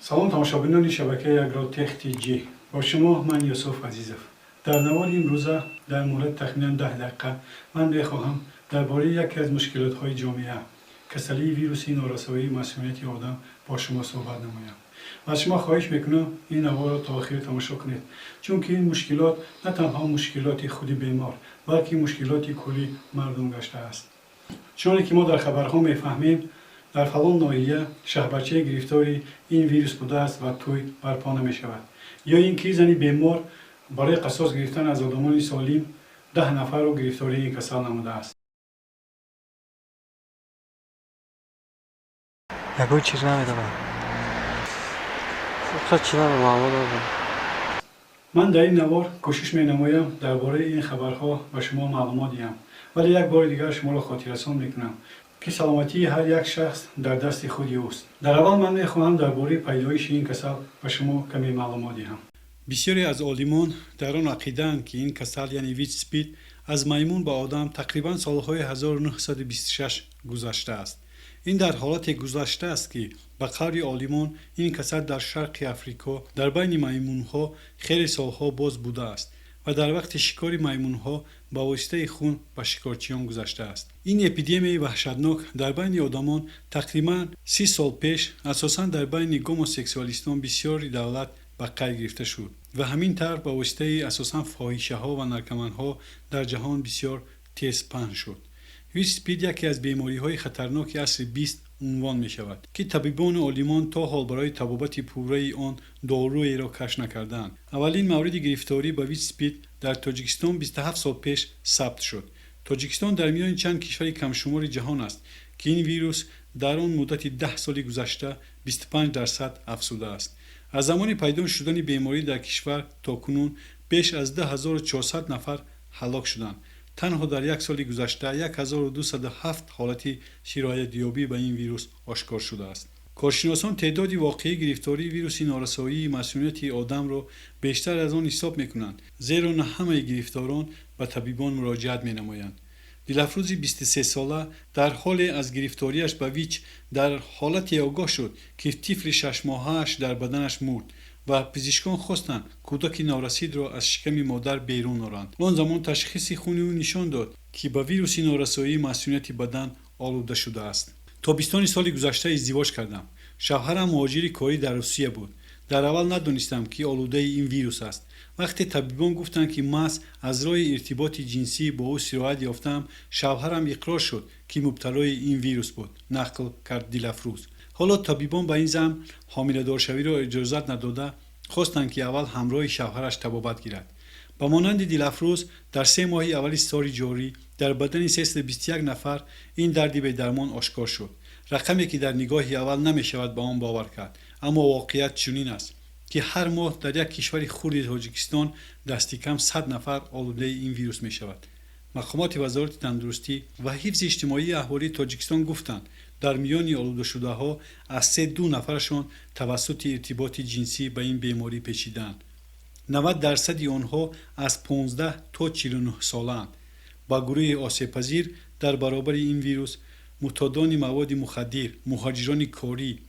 سلام تماشابینان شبکه اگروتک جی، با شما من یوسف عزیزов. در نوار امروزه در مورد تخمینا 10 دقیقه من بخواهم درباره یکی از مشکلات های جامعه کسری ویروسی نارسایی مسمومیت آدم با شما صحبت نمایم. و از شما خواهش میکنم این نوار را تا آخر تماشا کنید، چون که این مشکلات نه تنها مشکلات خود بیمار بلکه مشکلات کلی مردم گشته است. چون که ما در خبرها میفهمیم در فلان ناحیه شهربچه گرفتاری این ویروس بوده است و توی برپا نمی شود، یا اینکه زنی بیمار برای قصاص گرفتن از آدمان سالم 10 نفر را گرفتاری این کسل نموده است. یکو چیز نمیدونم. خود چیز نمیدونم. من در این نوار کوشش می نمایم درباره این خبرها به شما معلومات دهم، ولی یک بار دیگر شما را خاطررسان میکنم که سلامتی هر یک شخص در دست خود اوست. در اول من میخواهم درباره پیدایش این کسل به شما کمی معلومات دهم. بسیاری از عالمان در آن عقیده‌اند که این کسل یعنی ویچ اسپید از میمون به آدم تقریبا سالهای 1926 گذشته است. این در حالت گذشته است که به قول عالمان این کسل در شرق افریقا در بین میمونها خیلی سالها باز بوده است و در وقت شکار میمونها با واسطه خون به شکارچیان گذشته است. این اپیدمی وحشتناک در بین آدمان تقریبا 30 سال پیش اساساً در بین گوموسکسوالیستان بسیاری دولت به قید گرفته شد و همین طور با واسطه اساساً فاحشه ها و نرکمنها در جهان بسیار تیز پهن شد. ویچ اسپید یکی از بیماری های خطرناک عصر 20 عنوان می شود که طبیبان عالمان تا حال برای تبابت پوره آن دارویی را کشف نکردند. اولین مورد گرفتاری به ویچ اسپید در تاجیکستان 27 سال پیش ثبت شد. تاجیکستان در میان چند کشور کم شمار جهان است که این ویروس در آن مدت 10 سال گذشته 25% افزوده است. از زمان پیدا شدن بیماری در کشور تا کنون بیش از 10400 نفر هلاک شدند. تنها در یک سال گذشته 1207 حالت سرایت یابی به این ویروس آشکار شده است. کارشناسان تعداد واقعی گرفتاری ویروس نارسایی مسمومیت آدم را بیشتر از آن حساب میکنند، زیرا نه همه گرفتاران به طبیبان مراجعت مینمایند. دلفروز 23 ساله در حال از گرفتاریش به ویچ در حالت آگاه شد که طفل 6 ماهه‌اش در بدنش مرد و پزشکان خواستند کودک نارسید را از شکم مادر بیرون آورند. آن زمان تشخیص خون او نشان داد که به ویروس نارسایی مسمومیت بدن آلوده شده است. تابستان سال گذشته ازدواج کردم. شوهرم مهاجر کاری در روسیه بود. در اول ندانستم که آلوده این ویروس است. وقتی طبیبان گفتند که محض از راه ارتباط جنسی با او سرایت یافتم، شوهرم اقرار شد که مبتلای این ویروس بود، نقل کرد دلفروز. حالا طبیبان به این زن حامله‌دار شوی را اجازت نداده خواستند که اول همراه شوهرش طبابت گیرد. به مانند دلفروز در 3 ماه اول سال جاری در بدن 321 نفر این درد به درمان آشکار شد. رقمی که در نگاه اول نمی شود به آن باور کرد، اما واقعیت چنین است که هر ماه در یک کشور خرد تاجیکستان دستی کم 100 نفر آلوده این ویروس می شود. مقامات وزارت تندرستی و حفظ اجتماعی احوالی تاجیکستان گفتند در میان آلوده شده ها از 32 نفرشان توسط ارتباط جنسی به این بیماری پیچیدند. 90% آنها از 15 تا 49 سالند. با گروه آسیب پذیر در برابر این ویروس معتادان مواد مخدر، مهاجران کاری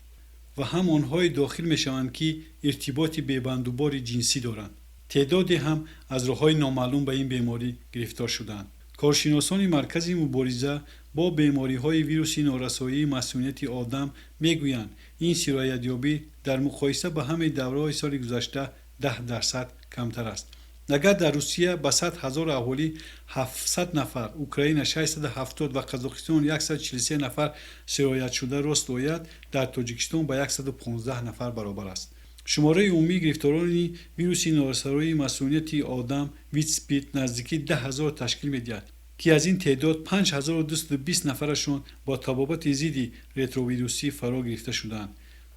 و هم آنهای داخل می شوند که ارتباط بی‌بندوبار جنسی دارند. تعدادی هم از راه‌های نامعلوم به این بیماری گرفتار شدند. کارشناسان مرکز مبارزه با بیماری‌های ویروسی نارسایی مسمومیت آدم میگویند این سرایت یابی در مقایسه با همه دوره‌های سال گذشته 10% کمتر است. اگر در روسیه به 100,000 اهالی 700 نفر، اوکراین 670 و قزاقستان 143 نفر سرایت شده راست آید، در تاجیکستان به 115 نفر برابر است. شماره عمومی گرفتاران ویروس نارسایی مسمومیت آدم ویچ اسپید نزدیکی 10,000 تشکیل می‌دهد که از این تعداد 5220 نفرشان با تبابت ضد رتروویروسی فرا گرفته شدند.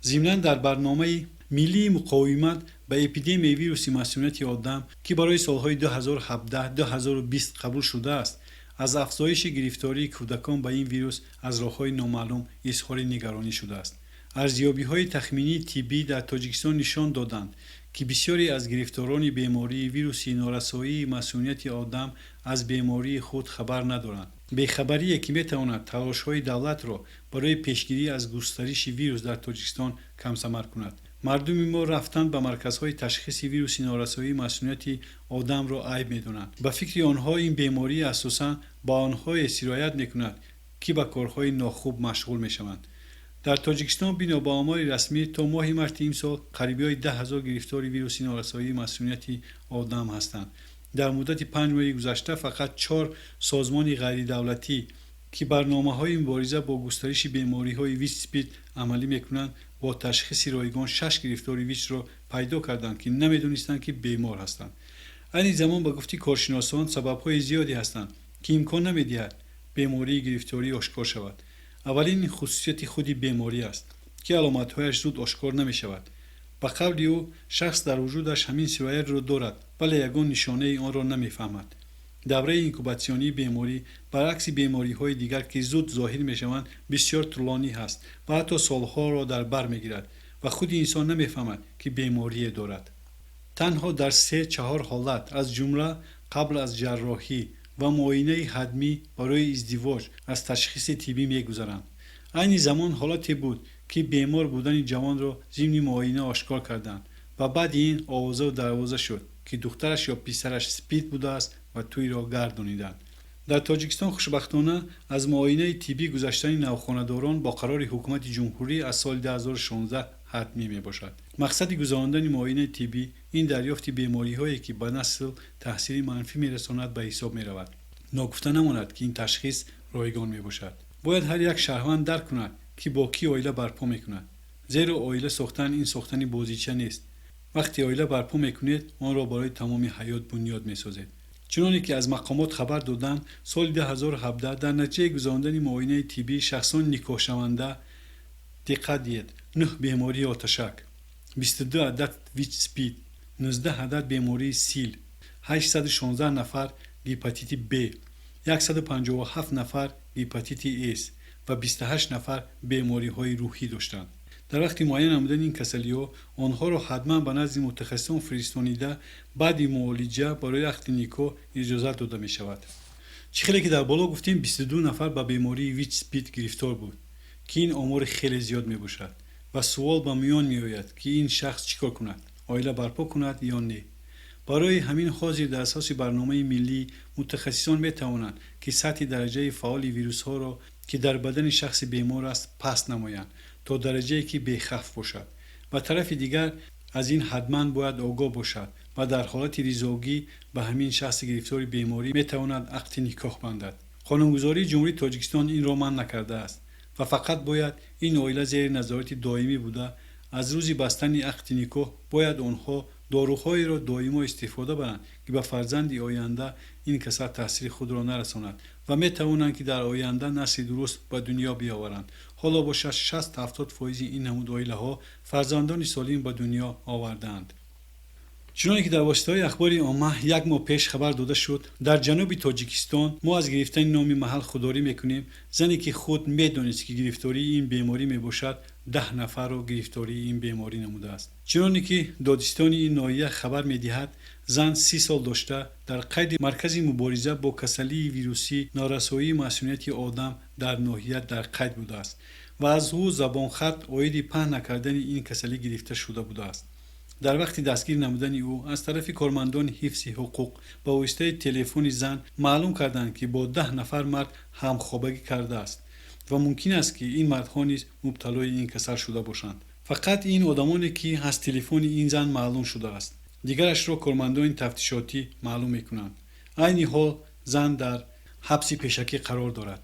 ضمناً در برنامه ملی مقاومت به اپیدمی ویروس مسمومیت آدم که برای سالهای 2017-2020 قبول شده است، از افزایش گرفتاری کودکان به این ویروس از راه‌های نامعلوم اظهار نگرانی شده است. ارزیابی‌های تخمینی طبی در تاجیکستان نشان دادند که بسیاری از گرفتاران بیماری ویروس نارسایی مسمومیت آدم از بیماری خود خبر ندارند. بیخبری که میتواند تلاش‌های دولت را برای پیشگیری از گسترش ویروس در تاجیکستان کم ثمر کند. мардуми мо рафтан ба марказҳои ташхиси вируси норасоии масмумияти одамро айб медонанд. ба фикри онҳо ин беморӣ асосан ба онҳое сироят мекунад ки ба корҳои нохуб машғул мешаванд. дар тоҷикистон бино ба омори расмӣ то моҳи марти имсол қарибиёи 10 000 гирифтори вируси норасоии масмумияти одам ҳастанд. дар муддати 5 моҳи гузашта фақат 4 созмони ғайридавлатӣ ки барномаҳои мубориза бо густариши бемориҳои ВИЧ-СПИД амалӣ мекунанд, бо ташхиси ройгон 6 гирифтори ВИЧ-ро пайдо карданд ки намедонистанд ки бемор ҳастанд. айни замон ба гуфти коршиносон сабабҳои зиёде ҳастанд ки имкон намедиҳад бемории гирифторӣ ошкор шавад. аввалин ин хусусияти худи беморӣ аст ки аломатҳояш зуд ошкор намешавад. ба қавли ӯ шахс дар вуҷудаш ҳамин сироятро дорад, вале ягон нишонаи онро намефаҳмад. давраи инкубатсионии беморӣ баръакси бемориҳои дигар ки зуд зоҳир мешаванд бисёр тӯлонӣ ҳаст ва ҳатто солҳоро дар бар мегирад ва худи инсон намефаҳмад ки беморие дорад. танҳо дар 3-4 ҳолат аз ҷумла қабл аз ҷарроҳӣ ва муоинаи ҳадмӣ барои издивоҷ аз ташхиси тиббӣ мегузаранд. айни замон ҳолате буд ки бемор будани ҷавонро зимни муоина ошкор карданд ва баъди ин овоза дарвоза шуд ки духтараш ё писараш спид будааст ва тӯйро гардониданд. дар тоҷикистон хушбахтона аз муоинаи тиббӣ гузаштани навхонадорон бо қарори ҳукумати ҷумҳурӣ аз соли 2016 ҳатмӣ мебошад. мақсади гузарондани муоинаи тиббӣ ин дарёфти бемориҳое ки ба насл таъсири манфӣ мерасонад ба ҳисоб меравад. ногуфта намонад ки ин ташхис ройгон мебошад. бояд ҳар як шаҳрванд дарк кунад ки бо кӣ оила барпо мекунад, зеро оила сохтан ин сохтани бозича нест. вақте оила барпо мекунед, онро барои тамоми ҳаёт бунёд месозед. чуноне ки аз мақомот хабар доданд, соли 2017 дар натиҷаи гузарондани муоинаи тиббӣ шахсони никоҳшаванда диққат диҳед: 9 бемории оташак, 22 адад ВИЧ-СПИД, 19 адад бемории сил, 816 нафар гепатити Б, 157 нафар гепатити С ва 28 нафар бемориҳои рӯҳӣ доштанд. дар вақти муайян намудани ин касалиҳо онҳоро ҳатман ба назди мутахассисон фиристонида баъди муолиҷа барои ақди никоҳ иҷозат дода мешавад. чӣ хеле ки дар боло гуфтем 22 нафар ба бемории ВИЧ-СПИД гирифтор буд ки ин омори хеле зиёд мебошад ва суол ба миён меояд ки ин шахс чӣ кор кунад, оила барпо кунад ё не. барои ҳамин ҳозир дар асоси барномаи миллӣ мутахассисон метавонанд ки сатҳи дараҷаи фаъоли вирусҳоро ки дар бадани шахси бемор аст паст намоянд то дараҷае ки бехавф бошад. ба тарафи дигар аз ин ҳатман бояд огоҳ бошад ва дар ҳолати ризогӣ ба ҳамин шахси гирифтори беморӣ метавонад ақди никоҳ бандад. қонунгузории ҷумҳурии Тоҷикистон инро манъ накардааст ва фақат бояд ин оила зери назорати доимӣ буда аз рӯзи бастани ақди никоҳ бояд онҳо доруҳоеро доимо истифода баранд ки ба фарзанди оянда ин касал таъсири худро нарасонад ва метавонанд ки дар оянда насли дуруст ба дунё биоваранд. ҳоло бошад 60-70% ин намуд оилаҳо фарзандони солим ба дунё овардаанд. чуноне ки дар воситаҳои ахбори омма як моҳ пеш хабар дода шуд, дар ҷануби Тоҷикистон мо аз гирифтани номи маҳал худдорӣ мекунем. зане ки худ медонист ки гирифтории ин беморӣ мебошад 10 нафарро гирифтории ин беморӣ намудааст. чуноне ки додистони ин ноҳия хабар медиҳад, зан 30 сол дошта дар қайди маркази мубориза бо касалии вирусӣ норасоии масмумияти одам дар ноҳия дар қайд будааст ва аз ӯ забонхат оиди паҳн накардани ин касалӣ гирифта шуда будааст. дар вақти дастгир намудани ӯ аз тарафи кормандони ҳифзи ҳуқуқ ба воситаи телефони зан маълум карданд ки бо 10 нафар мард ҳамхобагӣ кардааст ва мумкин аст ки ин мардҳо низ мубталои ин касал шуда бошанд. фақат ин одамоне ки аз телефони ин зан маълум шудааст, дигарашро кормандони тафтишотӣ маълум мекунанд. айни ҳол зан дар ҳабси пешакӣ қарор дорад.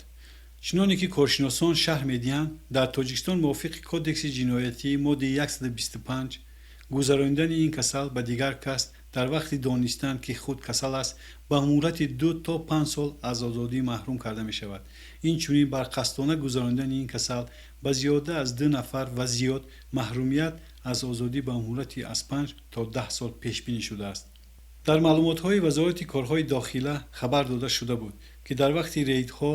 чуноне ки коршиносон шаҳр медиҳанд, дар Тоҷикистон мувофиқи кодекси ҷиноятӣ моддаи 125 гузарондани ин касал ба дигар кас дар вақти донистан ки худ касал аст ба муддати 2 то 5 сол аз озодӣ маҳрум карда мешавад. инчунин барқасдона гузарондани ин касал ба зиёда аз 2 нафар ва зиёд маҳрумият аз озодӣ ба муддати аз 5 то 10 сол пешбинӣ шудааст. дар маълумотҳои вазорати корҳои дохила хабар дода шуда буд ки дар вақти рейдҳо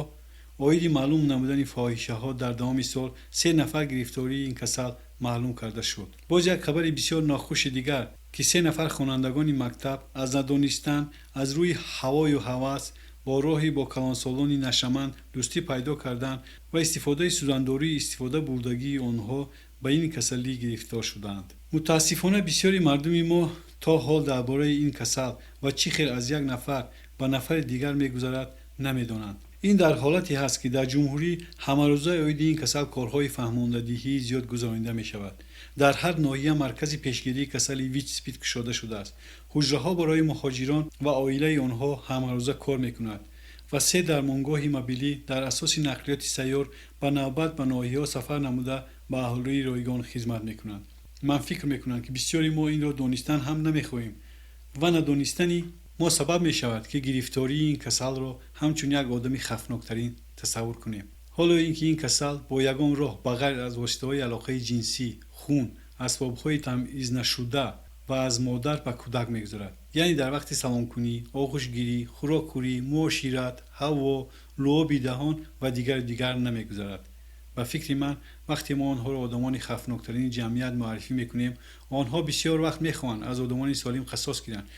оиди маълум намудани фоҳишаҳо дар давоми сол 3 нафар гирифтории ин касал маълум карда шуд. боз як хабари бисёр нохуши дигар ки 3 нафар хонандагони мактаб аз надонистан аз рӯи ҳавою ҳавас бо роҳи бо калонсолони нашаманд дӯстӣ пайдо карданд ва истифодаи сӯзандории истифода бурдагии онҳо ба ин касалӣ гирифтор шуданд. متاسفانه بسیاری مردم ما تا حال درباره این کسل و چی خیر از یک نفر به نفر دیگر میگذرد نمیدانند. این در حالتی هست که در جمهوری همه عاید این کسل کارهای فهماندهی زیاد گزارنده می شود. در هر ناحیه مرکز پیشگیری کسل ویچ سپید گشاده شده است. حجره ها برای مهاجران و عائله آنها همه کار می کند و سه درمانگاه مبیلی در اساس نقلیات سیار به نوبت به ناحیه‌ها سفر نموده به اهالی رایگان خدمت می کنند. من فکر می کنم که بسیاری ما این را دانستن هم نمیخواهیم و ندانستنی ما سبب می شود که گرفتاری این کسل را همچون یک آدمی خفناکترین تصور کنیم. حالا اینکه این کسل با یگان راه بغیر از واسطه‌های علاقه جنسی، خون، اسباب‌های تمیز نشده و از مادر به کودک میگذرد. یعنی در وقت سلام کنی، آغوش گیری، خوراک کوری، معاشرت، هوا، لعاب دهان و دیگر نمیگذرد. و فکر من وقتی ما آنها را آدمان خفناکترین جمعیت معرفی میکنیم، آنها بسیار وقت میخواهند از آدمان سالم قصاص گیرند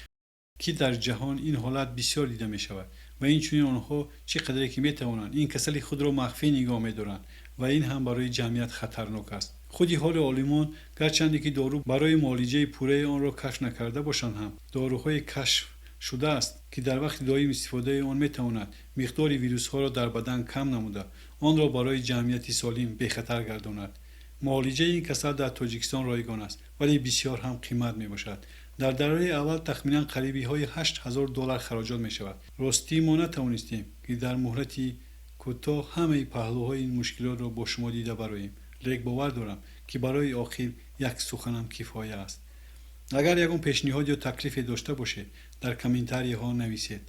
که در جهان این حالت بسیار دیده می شود و این چنین آنها چقدر که می توانند این کسل خود را مخفی نگاه می دارند و این هم برای جمعیت خطرناک است. خودی حال عالمان گرچند که دارو برای معالجه پوره آن را کشف نکرده باشند هم داروهای کشف شده است که در وقت دائم استفاده آن می تواند مقدار ویروس ها را در بدن کم نموده آن را برای جمعیت سالم به خطر گرداند. معالجه این کسل در تاجیکستان رایگان است ولی بسیار هم قیمت می باشد. در دره اول تخمینا قریبی های $8,000 خراجات می شود. راستی ما نتوانستیم که در مهلتی کوتاه همه پهلوهای این مشکلات را با شما دیده براییم. لیک باور دارم که برای آخر یک سخنم کفایه است. اگر یکون پیشنهاد یا تکلیفی داشته باشه در کامنتاری ها نویسید.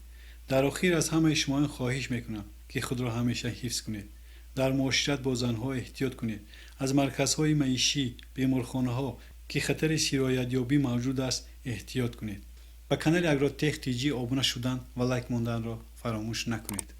در آخر از همه شما خواهش میکنم که خود را همیشه حفظ کنید. در معاشرت با زنها احتیاط کنید. از مرکزهای معیشی، بیمارخانه ها که خطر سرایت یابی موجود است احتیاط کنید. با کانال اگراتک تیجی آبونه شدن و لایک ماندن را فراموش نکنید.